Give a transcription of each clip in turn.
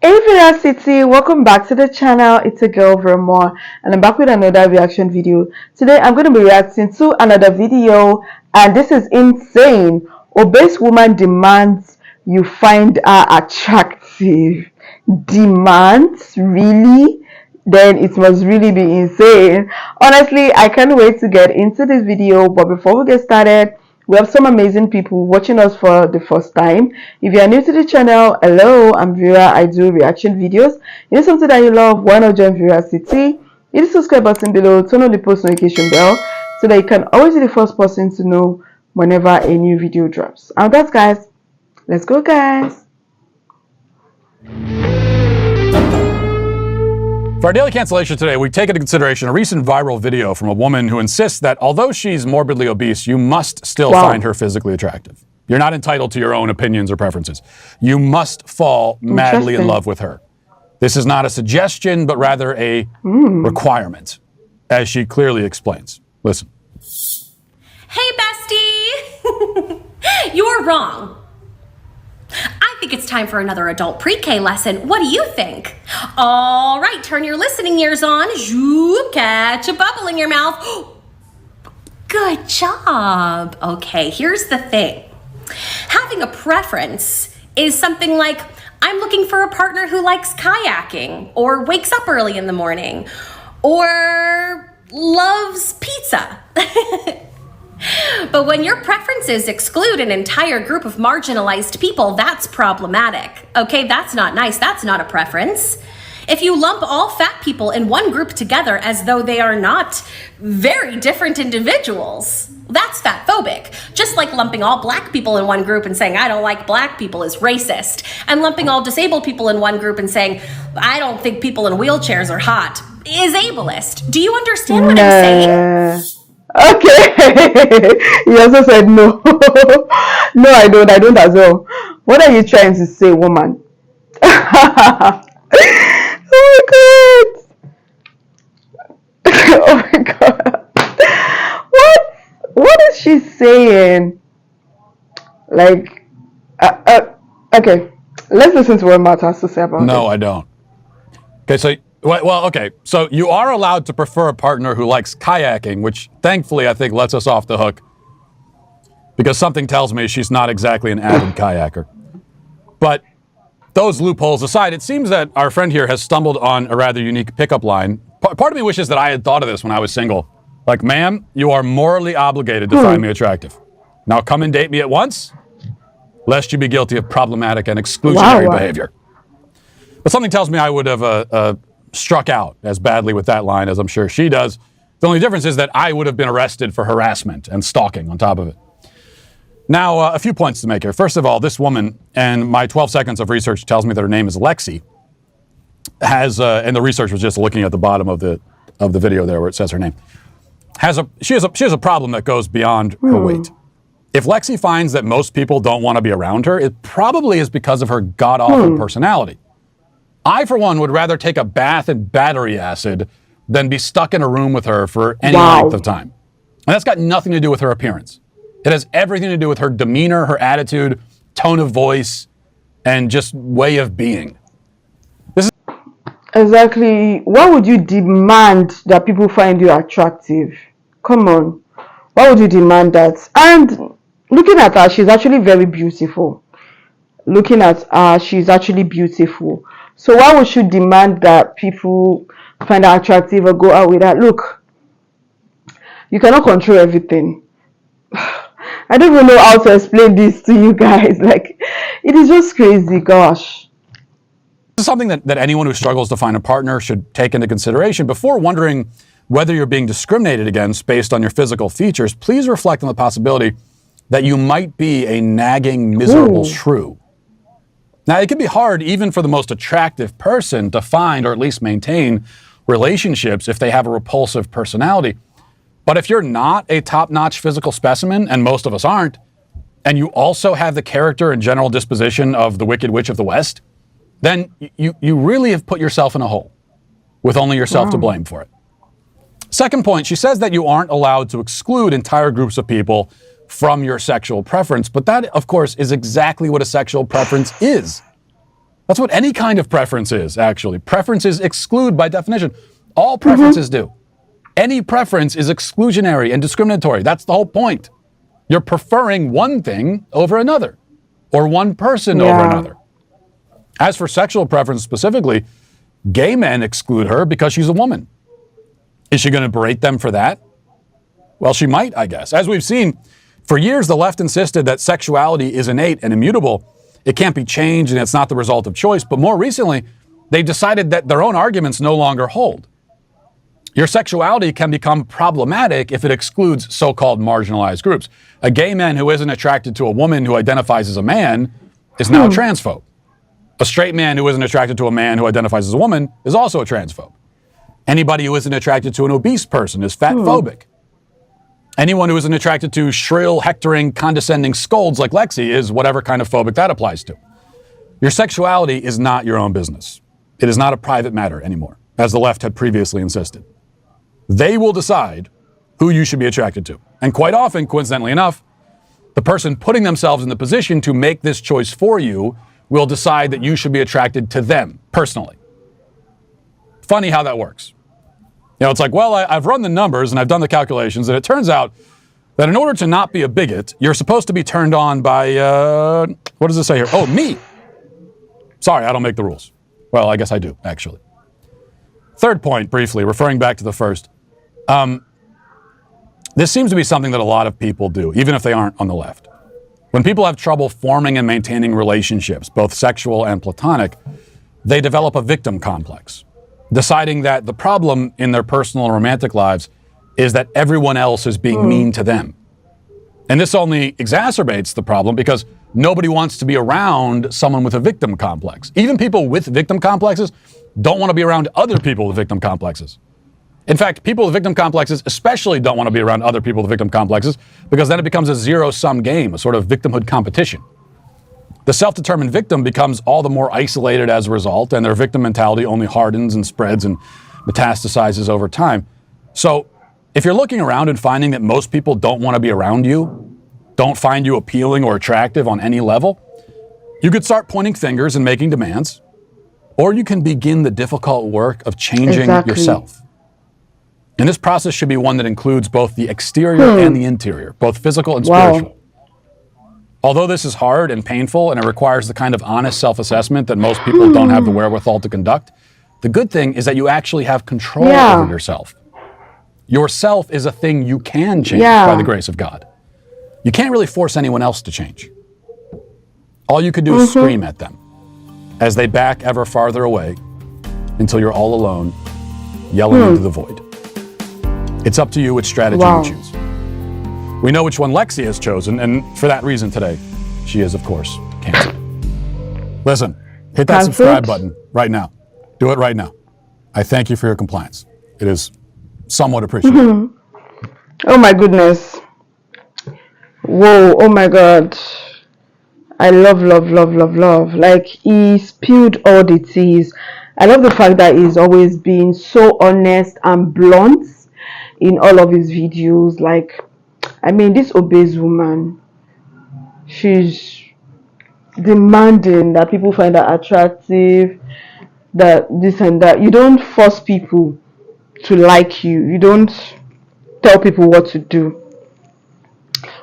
Hey City, welcome back to the channel. It's a girl Vermore and I'm back with another reaction video. Today I'm going to be reacting to another video and this is insane. Obese woman demands you find her attractive. Demands? Really? Then it must really be insane. Honestly, I can't wait to get into this video, but before we get started, we have some amazing people watching us for the first time. If you are new to the channel, hello, I'm Vera. I do reaction videos. If it's something that you love, why not join Vera City? Hit the subscribe button below, turn on the post notification bell so that you can always be the first person to know whenever a new video drops. And that's guys, let's go guys. For our daily cancellation today, we take into consideration a recent viral video from a woman who insists that although she's morbidly obese, you must still find her physically attractive. You're not entitled to your own opinions or preferences. You must fall madly in love with her. This is not a suggestion, but rather a requirement, as she clearly explains. Listen. Hey, bestie! You're wrong. I think it's time for another adult pre-K lesson. What do you think? All right, turn your listening ears on. Zoop, catch a bubble in your mouth. Good job. Okay, here's the thing. Having a preference is something like, I'm looking for a partner who likes kayaking, or wakes up early in the morning, or loves pizza. But when your preferences exclude an entire group of marginalized people, that's problematic. Okay, that's not nice. That's not a preference. If you lump all fat people in one group together as though they are not very different individuals, that's fatphobic. Just like lumping all black people in one group and saying, I don't like black people is racist. And lumping all disabled people in one group and saying, I don't think people in wheelchairs are hot is ableist. Do you understand what I'm saying? Okay. He also said no. No, I don't as well. What are you trying to say, woman? Oh my god. Oh my god. What is she saying? Like okay. Let's listen to what Matt has to say about it. No, I don't. Okay, so well, okay. So you are allowed to prefer a partner who likes kayaking, which thankfully I think lets us off the hook because something tells me she's not exactly an avid kayaker. But those loopholes aside, it seems that our friend here has stumbled on a rather unique pickup line. Part of me wishes that I had thought of this when I was single. Like, ma'am, you are morally obligated to find me attractive. Now come and date me at once, lest you be guilty of problematic and exclusionary behavior. But something tells me I would have struck out as badly with that line as I'm sure she does. The only difference is that I would have been arrested for harassment and stalking on top of it. Now, a few points to make here. First of all, this woman, and my 12 seconds of research tells me that her name is Lexi, has, and the research was just looking at the bottom of the video there where it says her name, she has a problem that goes beyond her weight. If Lexi finds that most people don't want to be around her, it probably is because of her god-awful personality. I, for one, would rather take a bath in battery acid than be stuck in a room with her for any length of time. And that's got nothing to do with her appearance. It has everything to do with her demeanor, her attitude, tone of voice, and just way of being. Exactly. Why would you demand that people find you attractive? Come on. Why would you demand that? And looking at her, she's actually very beautiful. Looking at her, she's actually beautiful. So why would you demand that people find her attractive or go out with her? Look, you cannot control everything. I don't even know how to explain this to you guys. Like, it is just crazy, gosh. This is something that anyone who struggles to find a partner should take into consideration. Before wondering whether you're being discriminated against based on your physical features, please reflect on the possibility that you might be a nagging, miserable shrew. Now, it can be hard even for the most attractive person to find or at least maintain relationships if they have a repulsive personality. But if you're not a top-notch physical specimen, and most of us aren't, and you also have the character and general disposition of the Wicked Witch of the West, then you really have put yourself in a hole with only yourself to blame for it. Second point, she says that you aren't allowed to exclude entire groups of people from your sexual preference, but that, of course, is exactly what a sexual preference is. That's what any kind of preference is, actually. Preferences exclude by definition. All preferences do. Any preference is exclusionary and discriminatory. That's the whole point. You're preferring one thing over another, or one person over another. As for sexual preference specifically, gay men exclude her because she's a woman. Is she going to berate them for that? Well, she might, I guess. As we've seen, for years the left insisted that sexuality is innate and immutable. It can't be changed and it's not the result of choice. But more recently, they've decided that their own arguments no longer hold. Your sexuality can become problematic if it excludes so-called marginalized groups. A gay man who isn't attracted to a woman who identifies as a man is now a transphobe. A straight man who isn't attracted to a man who identifies as a woman is also a transphobe. Anybody who isn't attracted to an obese person is fatphobic. Anyone who isn't attracted to shrill, hectoring, condescending scolds like Lexi is whatever kind of phobic that applies to. Your sexuality is not your own business. It is not a private matter anymore, as the left had previously insisted. They will decide who you should be attracted to. And quite often, coincidentally enough, the person putting themselves in the position to make this choice for you will decide that you should be attracted to them personally. Funny how that works. You know, it's like, well, I've run the numbers and I've done the calculations, and it turns out that in order to not be a bigot, you're supposed to be turned on by, what does it say here? Oh, me. Sorry, I don't make the rules. Well, I guess I do, actually. Third point, briefly, referring back to the first. This seems to be something that a lot of people do, even if they aren't on the left. When people have trouble forming and maintaining relationships, both sexual and platonic, they develop a victim complex, deciding that the problem in their personal and romantic lives is that everyone else is being mean to them. And this only exacerbates the problem because nobody wants to be around someone with a victim complex. Even people with victim complexes don't want to be around other people with victim complexes. In fact, people with victim complexes especially don't want to be around other people with victim complexes because then it becomes a zero-sum game, a sort of victimhood competition. The self-determined victim becomes all the more isolated as a result, and their victim mentality only hardens and spreads and metastasizes over time. So if you're looking around and finding that most people don't want to be around you, don't find you appealing or attractive on any level, you could start pointing fingers and making demands, or you can begin the difficult work of changing yourself. And this process should be one that includes both the exterior and the interior, both physical and spiritual. Although this is hard and painful and it requires the kind of honest self-assessment that most people don't have the wherewithal to conduct, the good thing is that you actually have control over yourself. Yourself is a thing you can change by the grace of God. You can't really force anyone else to change. All you could do is scream at them as they back ever farther away until you're all alone, yelling into the void. It's up to you which strategy you choose. We know which one Lexi has chosen, and for that reason today, she is, of course, canceled. Listen, hit that subscribe button right now. Do it right now. I thank you for your compliance. It is somewhat appreciated. Oh my goodness. Whoa, oh my God. I love. Like, he spilled all the teas. I love the fact that he's always been so honest and blunt in all of his videos. Like, I mean, this obese woman, she's demanding that people find her attractive, that this and that. You don't force people to like you. You don't tell people what to do.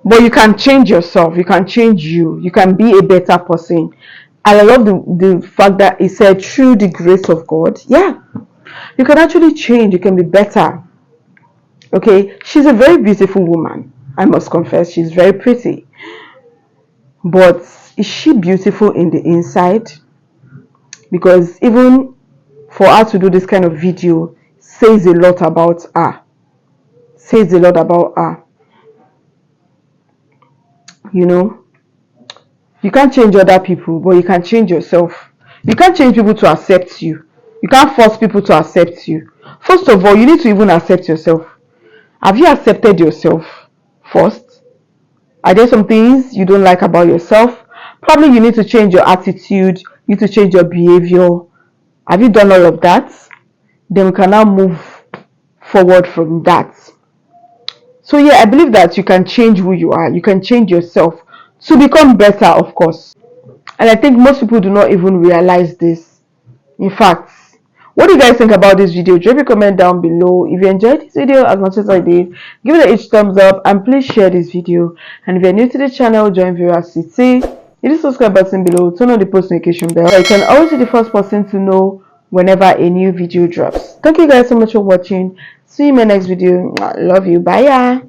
But you can change yourself. You can change you. You can be a better person. And I love the fact that he said, through the grace of God, you can actually change. You can be better. Okay, she's a very beautiful woman. I must confess, she's very pretty. But is she beautiful in the inside? Because even for her to do this kind of video says a lot about her. Says a lot about her. You know, you can't change other people, but you can change yourself. You can't change people to accept you. You can't force people to accept you. First of all, you need to even accept yourself. Have you accepted yourself first? Are there some things you don't like about yourself? Probably you need to change your attitude. You need to change your behavior. Have you done all of that? Then we can now move forward from that. So yeah, I believe that you can change who you are. You can change yourself to become better, of course. And I think most people do not even realize this. In fact, what do you guys think about this video? Drop a comment down below. If you enjoyed this video as much as I did, give it a huge thumbs up and please share this video. And if you're new to the channel, join Veracity. Hit the subscribe button below, turn on the post notification bell so you can always be the first person to know whenever a new video drops. Thank you guys so much for watching. See you in my next video. Love you. Bye.